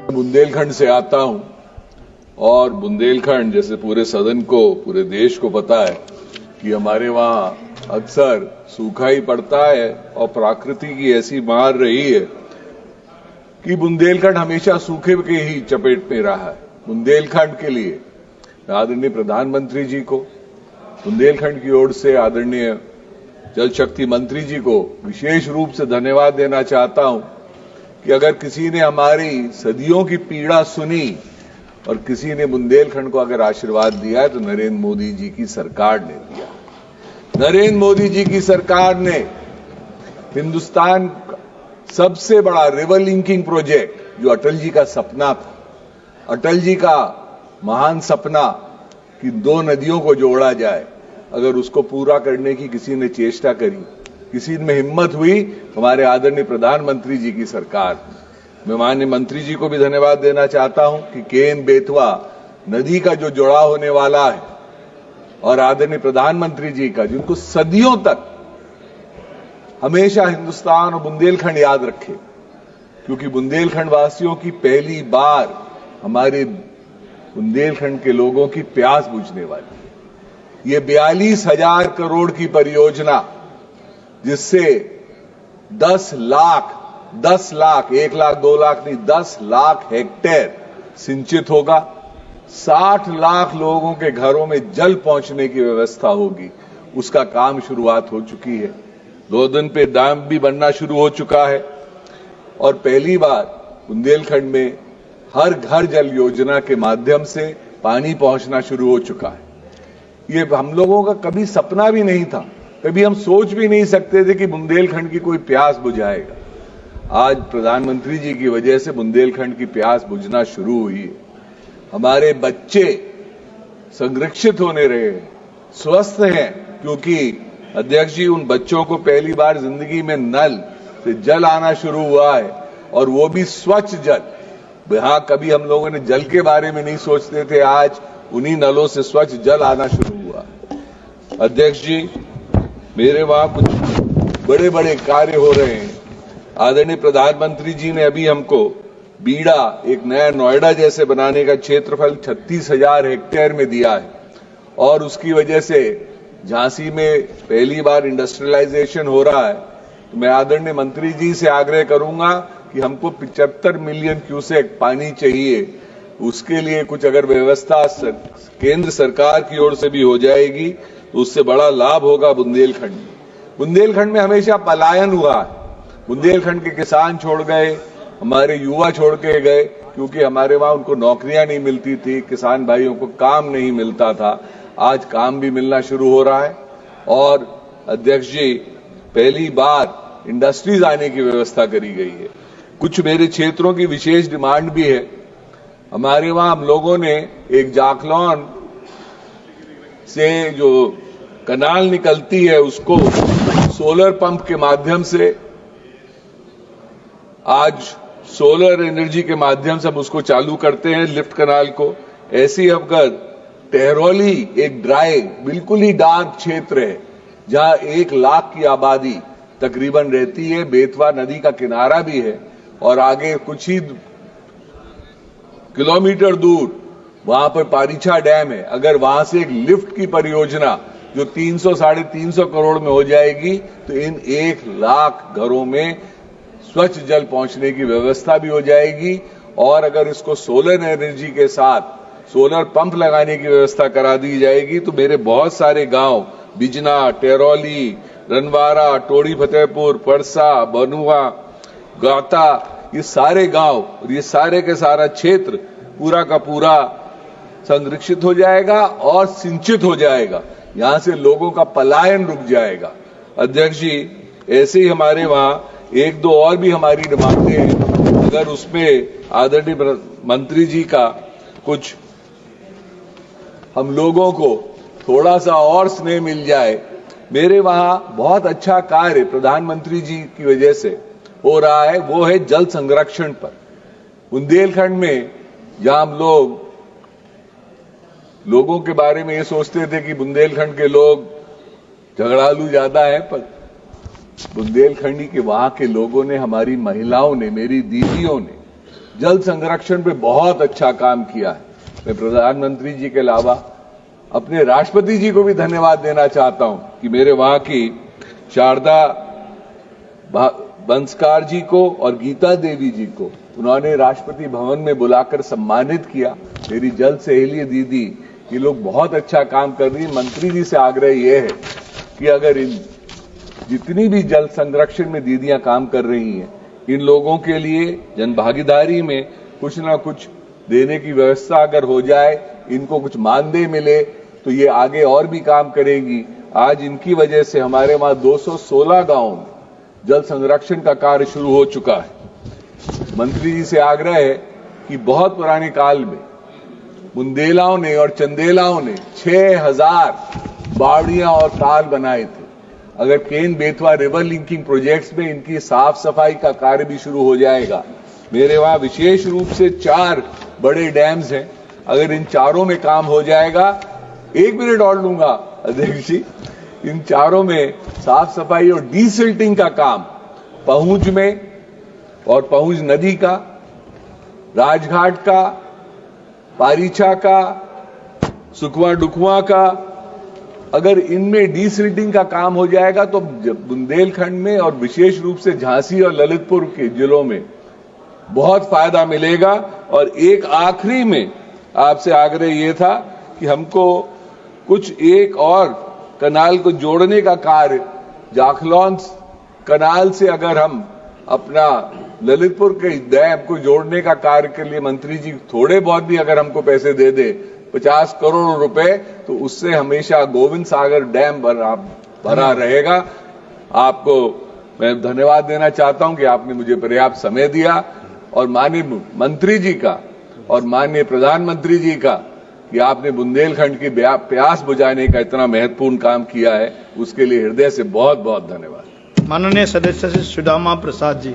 बुंदेलखंड से आता हूं और बुंदेलखंड जैसे पूरे सदन को, पूरे देश को पता है कि हमारे वहां अक्सर सूखा ही पड़ता है और प्रकृति की ऐसी मार रही है कि बुंदेलखंड हमेशा सूखे के ही चपेट में रहा है। बुंदेलखंड के लिए आदरणीय प्रधानमंत्री जी को, बुंदेलखंड की ओर से आदरणीय जल शक्ति मंत्री जी को विशेष रूप से धन्यवाद देना चाहता हूं कि अगर किसी ने हमारी सदियों की पीड़ा सुनी और किसी ने बुंदेलखंड को अगर आशीर्वाद दिया है तो नरेंद्र मोदी जी की सरकार ने दिया। नरेंद्र मोदी जी की सरकार ने हिंदुस्तान का सबसे बड़ा रिवर लिंकिंग प्रोजेक्ट, जो अटल जी का सपना था, अटल जी का महान सपना कि दो नदियों को जोड़ा जाए, अगर उसको पूरा करने की किसी ने चेष्टा करी, किसी में हिम्मत हुई, हमारे आदरणीय प्रधानमंत्री जी की सरकार। मैं माननीय मंत्री जी को भी धन्यवाद देना चाहता हूं कि केन बेतवा नदी का जो जुड़ाव होने वाला है और आदरणीय प्रधानमंत्री जी का, जिनको सदियों तक हमेशा हिंदुस्तान और बुंदेलखंड याद रखे, क्योंकि बुंदेलखंड वासियों की पहली बार हमारे बुंदेलखंड के लोगों की प्यास बुझने वाली है। ये 42,000 करोड़ की परियोजना, जिससे 10 लाख 1 लाख 2 लाख नहीं 10 लाख हेक्टेयर सिंचित होगा, 60 लाख लोगों के घरों में जल पहुंचने की व्यवस्था होगी। उसका काम शुरुआत हो चुकी है, 2 दिन पे डैम भी बनना शुरू हो चुका है और पहली बार बुंदेलखंड में हर घर जल योजना के माध्यम से पानी पहुंचना शुरू हो चुका है। ये हम लोगों का कभी सपना भी नहीं था, कभी हम सोच भी नहीं सकते थे कि बुंदेलखंड की कोई प्यास बुझाएगा। आज प्रधानमंत्री जी की वजह से बुंदेलखंड की प्यास बुझना शुरू हुई है। हमारे बच्चे संरक्षित होने रहे हैं, स्वस्थ हैं, क्योंकि अध्यक्ष जी उन बच्चों को पहली बार जिंदगी में नल से जल आना शुरू हुआ है और वो भी स्वच्छ जल। यहां कभी हम लोगों ने जल के बारे में नहीं सोचते थे, आज उन्हीं नलों से स्वच्छ जल आना शुरू हुआ। अध्यक्ष जी, मेरे वहां कुछ बड़े बड़े कार्य हो रहे हैं। आदरणीय प्रधानमंत्री जी ने अभी हमको बीड़ा, एक नया नोएडा जैसे बनाने का क्षेत्रफल 36,000 हेक्टेयर में दिया है और उसकी वजह से झांसी में पहली बार इंडस्ट्रियलाइजेशन हो रहा है। तो मैं आदरणीय मंत्री जी से आग्रह करूंगा कि हमको 75 मिलियन क्यूसेक पानी चाहिए, उसके लिए कुछ अगर व्यवस्था केंद्र सरकार की ओर से भी हो जाएगी तो उससे बड़ा लाभ होगा बुंदेलखंड में। बुंदेलखंड में हमेशा पलायन हुआ है, बुंदेलखंड के किसान छोड़ गए, हमारे युवा छोड़ के गए, क्योंकि हमारे वहां उनको नौकरियां नहीं मिलती थी, किसान भाइयों को काम नहीं मिलता था। आज काम भी मिलना शुरू हो रहा है और अध्यक्ष जी पहली बार इंडस्ट्रीज आने की व्यवस्था करी गई है। कुछ मेरे क्षेत्रों की विशेष डिमांड भी है। हमारे वहां हम लोगों ने एक जाखलौन से जो कनाल निकलती है उसको सोलर पंप के माध्यम से, आज सोलर एनर्जी के माध्यम से हम उसको चालू करते हैं लिफ्ट कनाल को। ऐसी अगर टहरौली एक ड्राई, बिल्कुल ही डार्क क्षेत्र है जहां 1 लाख की आबादी तकरीबन रहती है, बेतवा नदी का किनारा भी है और आगे कुछ ही किलोमीटर दूर वहां पर पारीछा डैम है। अगर वहां से एक लिफ्ट की परियोजना जो 300-350 करोड़ में हो जाएगी तो इन 1 लाख घरों में स्वच्छ जल पहुंचने की व्यवस्था भी हो जाएगी और अगर इसको सोलर एनर्जी के साथ सोलर पंप लगाने की व्यवस्था करा दी जाएगी तो मेरे बहुत सारे गांव, बिजना, टेरौली, रनवारा, टोड़ी फतेहपुर, परसा, बनुआ, गाता, ये सारे गांव और ये सारे के सारा क्षेत्र पूरा का पूरा संरक्षित हो जाएगा और सिंचित हो जाएगा। यहां से लोगों का पलायन रुक जाएगा। अध्यक्ष जी, ऐसे ही हमारे वहां 1-2 और भी हमारी डिमांडें हैं, अगर उसमें आदरणीय मंत्री जी का कुछ हम लोगों को थोड़ा सा और स्नेह मिल जाए। मेरे वहां बहुत अच्छा कार्य प्रधानमंत्री जी की वजह से हो रहा है, वो है जल संरक्षण पर। बुंदेलखंड में जहां हम लोगों के बारे में ये सोचते थे कि बुंदेलखंड के लोग झगड़ालू ज्यादा है, पर बुंदेलखंडी के वहां के लोगों ने, हमारी महिलाओं ने, मेरी दीदियों ने जल संरक्षण पे बहुत अच्छा काम किया है। मैं प्रधानमंत्री जी के अलावा अपने राष्ट्रपति जी को भी धन्यवाद देना चाहता हूं कि मेरे वहां की शारदा बंसकार जी को और गीता देवी जी को उन्होंने राष्ट्रपति भवन में बुलाकर सम्मानित किया। मेरी जल सहेली दीदी, ये लोग बहुत अच्छा काम कर रही है। मंत्री जी से आग्रह यह है कि अगर इन जितनी भी जल संरक्षण में दीदियां काम कर रही हैं, इन लोगों के लिए जनभागीदारी में कुछ ना कुछ देने की व्यवस्था अगर हो जाए, इनको कुछ मानदेय मिले, तो ये आगे और भी काम करेंगी। आज इनकी वजह से हमारे वहां 216 गांवों में जल संरक्षण का कार्य शुरू हो चुका है। मंत्री जी से आग्रह है कि बहुत पुराने काल में बुंदेलाओं ने और चंदेलाओं ने 6000 बावड़ियां और ताल बनाए थे। अगर Ken Betwa river linking projects में इनकी साफ सफाई का कार्य भी शुरू हो जाएगा। मेरे वहां विशेष रूप से 4 बड़े डैम्स हैं। अगर इन चारों में काम हो जाएगा, 1 मिनट और लूंगा अध्यक्ष जी, इन चारों में साफ सफाई और डीसिल्टिंग का काम पहुंच में और पहुंच नदी का, राजघाट का, पारीछा का, सुखवा डुकवा का, अगर इनमें डीसिल्टिंग का काम हो जाएगा तो बुंदेलखंड में और विशेष रूप से झांसी और ललितपुर के जिलों में बहुत फायदा मिलेगा। और एक आखिरी में आपसे आग्रह यह था कि हमको कुछ एक और कनाल को जोड़ने का कार्य, जाखलौन कनाल से अगर हम अपना ललितपुर के डैम को जोड़ने का कार्य के लिए मंत्री जी थोड़े बहुत भी अगर हमको पैसे दे दे, 50 करोड़ रुपए, तो उससे हमेशा गोविंद सागर डैम भरा रहेगा। आपको मैं धन्यवाद देना चाहता हूं कि आपने मुझे पर्याप्त समय दिया, और माननीय मंत्री जी का और माननीय प्रधानमंत्री जी का कि आपने बुंदेलखंड की प्यास बुझाने का इतना महत्वपूर्ण काम किया है, उसके लिए हृदय से बहुत बहुत धन्यवाद। माननीय सदस्य श्री सुदामा प्रसाद जी।